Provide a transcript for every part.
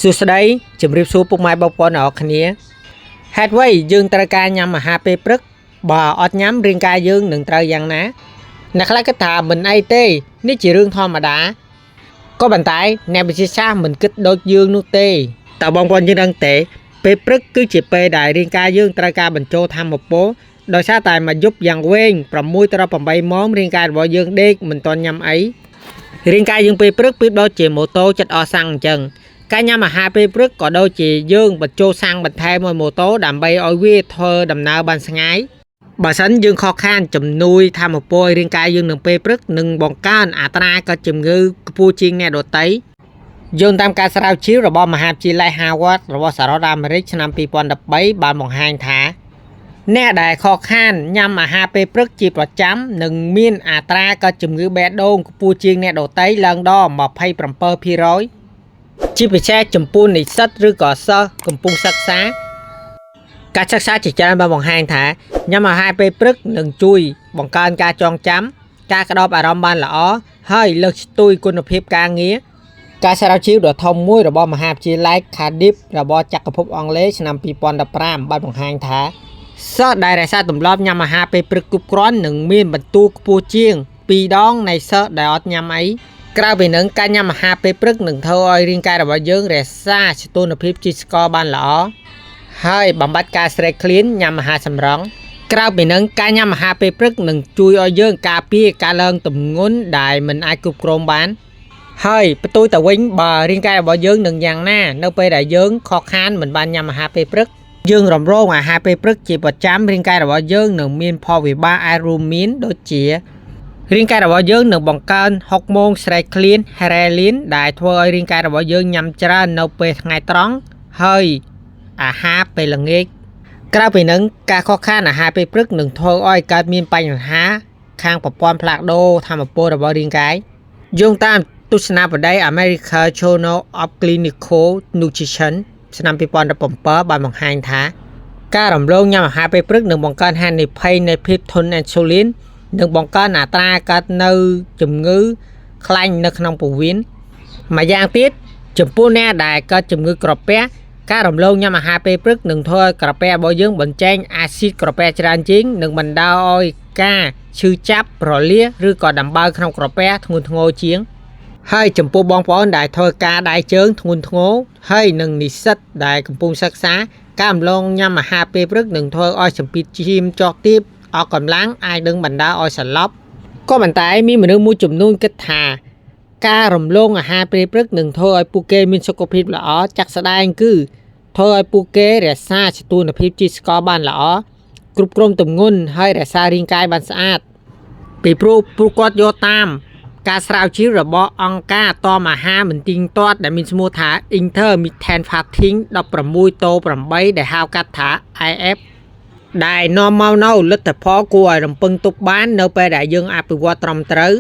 សួស្តីជំរាបសួរពុកម៉ែបងប្អូនអ្នកគ្នាហេតុអ្វីយើងត្រូវការញ៉ាំអាហារពេលព្រឹកបើអត់ញ៉ាំរាងកាយយើងនឹងត្រូវយ៉ាងណាអ្នកខ្លះគិតថាមិនអីទេនេះជារឿងធម្មតាក៏ប៉ុន្តែអ្នកវិទ្យាសាស្ត្រមិនគិតដូចយើងនោះទេតើបងប្អូនយើងដឹងទេពេលព្រឹកគឺជាពេលដែលរាងកាយយើងត្រូវការបញ្ចូលថាមពលដោយសារតែមួយយប់យ៉ាងវែង6ទៅ8ម៉ោងរាងកាយរបស់យើងដេកមិនទាន់ញ៉ាំអីរាងកាយយើងពេលព្រឹកប្រៀបដូចជាម៉ូតូចិត្តអស់សាំងអញ្ចឹងការញ៉ាំអាហារពេលព្រឹកក៏ដូចជាយើងបញ្ចូលសាំងបន្ថែមឲ្យម៉ូតូដើម្បីឲ្យវាធ្វើដំណើរបានឆ្ងាយបើសិនយើងខកខានជំនួយថាមពលឲ្យរាងកាយយើងនឹងពេលព្រឹកនឹងបង្កើនអត្រាកើតជំងឺខ្ពស់ជាងអ្នកដទៃយោងតាមការស្រាវជ្រាវរបស់មហាវិទ្យាល័យ Harvard របស់សហរដ្ឋអាមេរិកឆ្នាំ2013បានបង្ហាញថាអ្នកដែលខកខានញ៉ាំអាហារពេលព្រឹកជាប្រចាំនឹងមានអត្រាកើតជំងឺបេះដូងខ្ពស់ជាងអ្នកដទៃឡើងដល់ 27% ជាពិសេសចំពោះនិស្សិតឬក៏សិស្សកំពុងសិក្សាការសិក្សាជាច្រើនបានបង្ហាញថាញ៉ាំអាហារពេលព្រឹកនឹងជួយបង្កើនការចងចាំការក្តោបអារម្មណ៍បានល្អហើយលើកស្ទួយគុណភាពការងារការស្រាវជ្រាវដ៏ធំមួយរបស់មហាវិទ្យាល័យ Cardiff របស់ចក្រភពអង់គ្លេសឆ្នាំ2015បានបង្ហាញថាសិស្សដែលរក្សាទម្លាប់ញ៉ាំអាហារពេលព្រឹកគ្រប់គ្រាន់នឹងមានបន្ទូខ្ពស់ជាង2ដងនៃសិស្សដែលអត់ញ៉ាំអីក្រៅពីនឹងការញ៉ាំអាហារពេលព្រឹកនឹងធ្វើឲ្យរាងកាយរបស់យើងរក្សាសីតុណ្ហភាពជាតិស្ករបានល្អហើយបំបត្តិការស្រេកឃ្លានញ៉ាំអាហារសម្រន់ក្រៅពីនឹងការញ៉ាំអាហារពេលព្រឹកនឹងជួយឲ្យយើងការពារការឡើងទម្ងន់ដែលមិនអាចគ្រប់គ្រងបានហើយផ្ទុយទៅវិញបើរាងកាយរបស់យើងនឹងយ៉ាងណានៅពេលដែលយើងខកខានមិនបានញ៉ាំអាហារពេលព្រឹកយើងរំលងអាហារពេលព្រឹកជាប្រចាំរាងកាយរបស់យើងនឹងមានផលវិបាកអាចរួមមានដូចជារាងកាយរបស់យើងនឹងបង្កើនហុកម៉ូនស្រេកឃ្លាន Ghrelin ដែលធ្វើឲ្យរាងកាយរបស់យើងញ៉ាំច្រើននៅពេលថ្ងៃត្រង់ហើយអាហារពេលល្ងាចក្រៅពីនឹងការខកខានអាហារពេលព្រឹកនឹងធ្វើឲ្យកើតមានបញ្ហាខាងប្រព័ន្ធផ្លាកដូរថាមពលរបស់រាងកាយយោងតាមទស្សនាបតី American Journal of Clinical Nutrition ឆ្នាំ2017បានបង្ហាញថាការរំលងញ៉ាំអាហារពេលព្រឹកនឹងបង្កើនហានិភ័យនៃភាពធន់អ៊ីនស៊ូលីននិងបង្កើនអត្រាកើតនៅជំងឺខ្លាញ់នៅក្នុងពោះវៀនម្យ៉ាងទៀតចំពោះអ្នកដែលកើតជំងឺក្រពះការរំលងញ៉ាំអាហារពេលព្រឹកនឹងធ្វើឲ្យក្រពះរបស់យើងបញ្ចេញអាស៊ីតក្រពះច្រើនជាងនិងបណ្ដាលឲ្យការឈឺចាប់រលាកឬក៏ដំបៅក្នុងក្រពះធ្ងន់ធ្ងរជាងហើយចំពោះបងប្អូនដែលធ្វើការដៃជើងធ្ងន់ធ្ងរហើយនិងនិស្សិតដែលកំពុងសិក្សាការរំលងញ៉ាំអាហារពេលព្រឹកនឹងធ្វើឲ្យសម្ពាធឈាមចុះទាបអស់កម្លាំងអាចនឹងបណ្ដាលឲ្យសន្លប់ក៏ប៉ុន្តែមានមនុស្សមួយចំនួនគិតថាការរំលងអាហារពេលព្រឹកនឹងធ្វើឲ្យពួកគេមានសុខភាពល្អចាក់ស្ដែងគឺធ្វើឲ្យពួកគេរក្សាសីតុណ្ហភាពជាតិស្ករបានល្អគ្រប់គ្រងទម្ងន់ហើយរក្សារាងកាយបានស្អាតពីព្រោះគាត់យកតាមការស្រាវជ្រាវរបស់អង្គការតមអាហារមិនទៀងទាត់ដែលមានឈ្មោះថា Intermittent Fasting 16:8 ដែលហៅកាត់ថា IF ដែលនាំមកនៅលទ្ធផលគួរឲ្យរំពឹងទុកបាននៅពេលដែលយើងអភិវឌ្ឍត្រឹមត្រូវ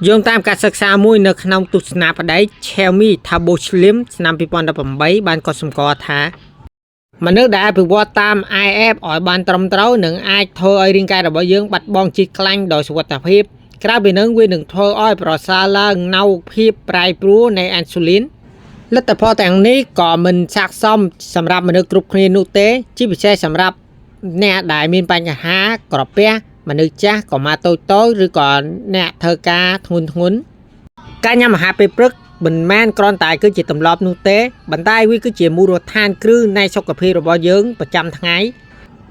យោងតាមការសិក្សាមួយនៅក្នុងទស្សនាបតី Chelmy Taboslim ឆ្នាំ2018បានកត់សម្គាល់ថាមនុស្សដែលអភិវឌ្ឍតាម IF ឲ្យបានត្រឹមត្រូវនឹងអាចធ្វើឲ្យរាងកាយរបស់យើងបាត់បង់ជាតិខ្លាញ់ដោយសុវត្ថិភាពក្រៅពីនឹងវានឹងធ្វើឲ្យប្រសើរឡើងនូវភាពប្រែប្រួលនៃអ៊ីនស៊ូលីនលទ្ធផលទាំងនេះក៏មិនស័ក្តិសមសម្រាប់មនុស្សគ្រប់គ្នានោះទេជាពិសេសសម្រាប់អ្នកដែលមានបញ្ហាក្រពះមនុស្សចាស់កុមារតូចឬក៏អ្នកធ្វើការធ្ងន់ការញ៉ាំអាហារពេលព្រឹកមិនមែនគ្រាន់តែគឺជាទម្លាប់នោះទេប៉ុន្តែវាគឺជាមូលដ្ឋានគ្រឹះនៃសុខភាពរបស់យើងប្រចាំថ្ងៃ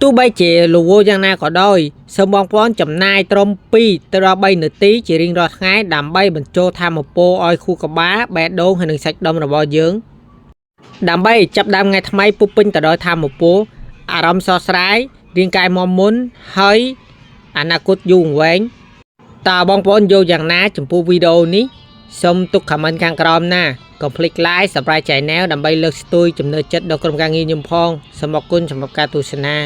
ទោះបីជាលវយ៉ាងណាក៏ដោយសូមបងប្អូនចំណាយត្រឹម2ទៅដល់3នាទីជារៀងរាល់ថ្ងៃដើម្បីបញ្ចូលថាមពលឲ្យខួរក្បាលបេះដូងហើយនិងសាច់ដុំរបស់យើងដើម្បីចាប់ផ្ដើមថ្ងៃថ្មីពុះពេញទៅដោយថាមពលអារម្មណ៍ស្រស់ស្រាយរាងកាយមាំមុនហើយអនាគតយូរអង្វែងតើបងប្អូនយល់យ៉ាងណាចំពោះវីដេអូនេះសូមទុក comment ខាងក្រោមណាកុំភ្លេច like Subscribe Channel ដើម្បីលើកស្ទួយចំណូលចិត្តដល់ក្រុមការងារខ្ញុំផងសូមអរគុណសម្រាប់ការទស្សនា